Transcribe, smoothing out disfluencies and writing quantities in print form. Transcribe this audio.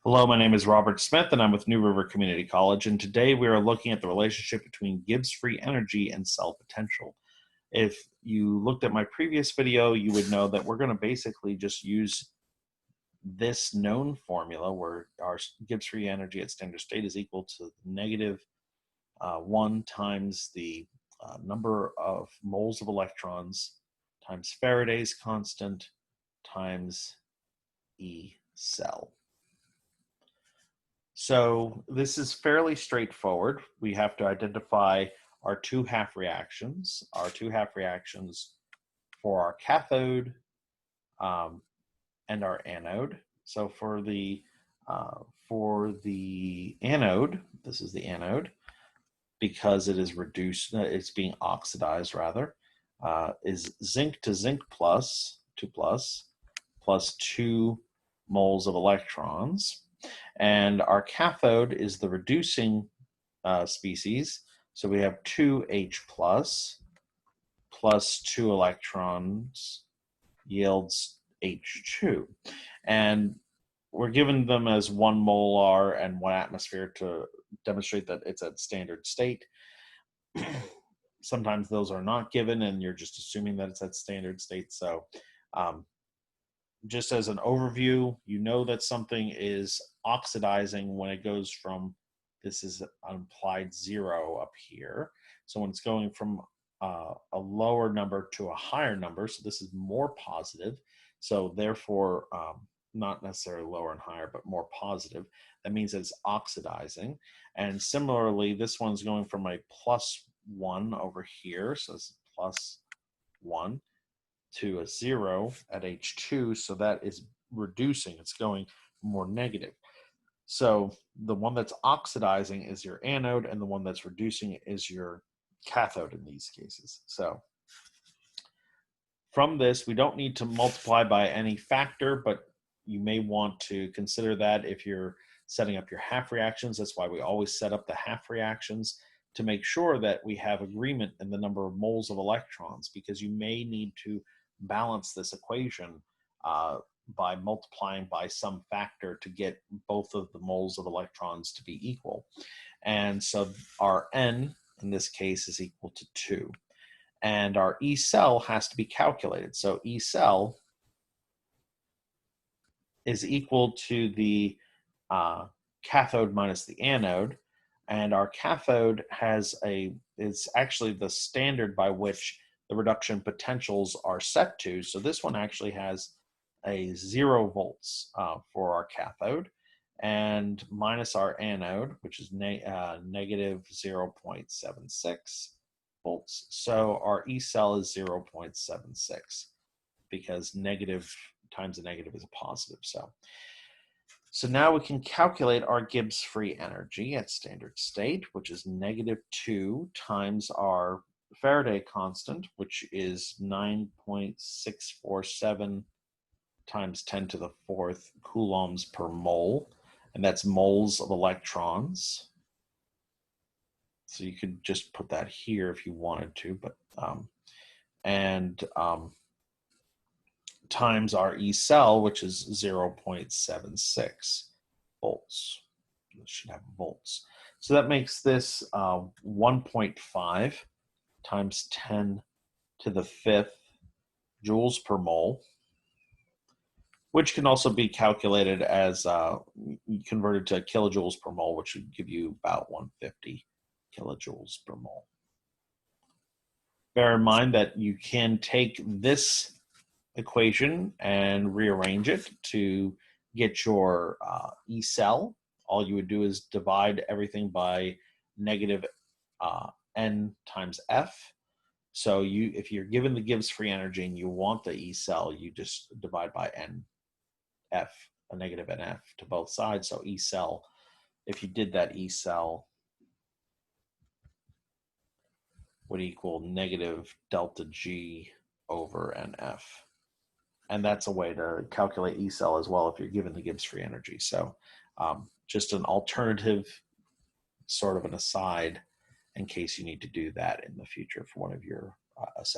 Hello, my name is Robert Smith, and I'm with New River Community College. And today we are looking at the relationship between Gibbs free energy and cell potential. If you looked at my previous video, you would know that we're going to basically just use this known formula where our Gibbs free energy at standard state is equal to negative 1 times the number of moles of electrons times Faraday's constant times E cell. So this is fairly straightforward. We have to identify our two half reactions. Our two half reactions for our cathode and our anode. So for the anode, this is the anode, because it is reduced, it's being oxidized rather, is zinc to zinc plus 2 plus 2 moles of electrons. And our cathode is the reducing species. So we have 2H plus 2 electrons yields H2. And we're given them as 1 molar and 1 atmosphere to demonstrate that it's at standard state. Sometimes those are not given and you're just assuming that it's at standard state. So just as an overview, you know that something is oxidizing when it goes from, this is an implied 0 up here. So when it's going from a lower number to a higher number, so this is more positive. So therefore, not necessarily lower and higher, but more positive. That means it's oxidizing. And similarly, this one's going from a +1 over here. So this is +1 to a 0 at H2, so that is reducing. It's going more negative. So the one that's oxidizing is your anode, and the one that's reducing is your cathode in these cases. So from this, we don't need to multiply by any factor, but you may want to consider that if you're setting up your half reactions. That's why we always set up the half reactions, to make sure that we have agreement in the number of moles of electrons, because you may need to balance this equation by multiplying by some factor to get both of the moles of electrons to be equal. And so our N in this case is equal to 2. And our E cell has to be calculated. So E cell is equal to the cathode minus the anode. And our cathode is actually the standard by which the reduction potentials are set to. So this one actually has a 0 volts for our cathode, and minus our anode, which is negative 0.76 volts. So our E cell is 0.76, because negative times a negative is a positive. So now we can calculate our Gibbs free energy at standard state, which is -2 times our Faraday constant, which is 9.647 times 10 to the 4th coulombs per mole, and that's moles of electrons. So you could just put that here if you wanted to, but times our E cell, which is 0.76 volts. It should have volts. So that makes this 1.5 times 10 to the 5th joules per mole, which can also be calculated as converted to kilojoules per mole, which would give you about 150 kilojoules per mole. Bear in mind that you can take this equation and rearrange it to get your E cell. All you would do is divide everything by negative N times F. So if you're given the Gibbs free energy and you want the E cell, you just divide by NF, a negative NF to both sides. So E cell, if you did that, E cell would equal negative delta G over NF. And that's a way to calculate E cell as well if you're given the Gibbs free energy. So just an alternative, sort of an aside, in case you need to do that in the future for one of your assessments.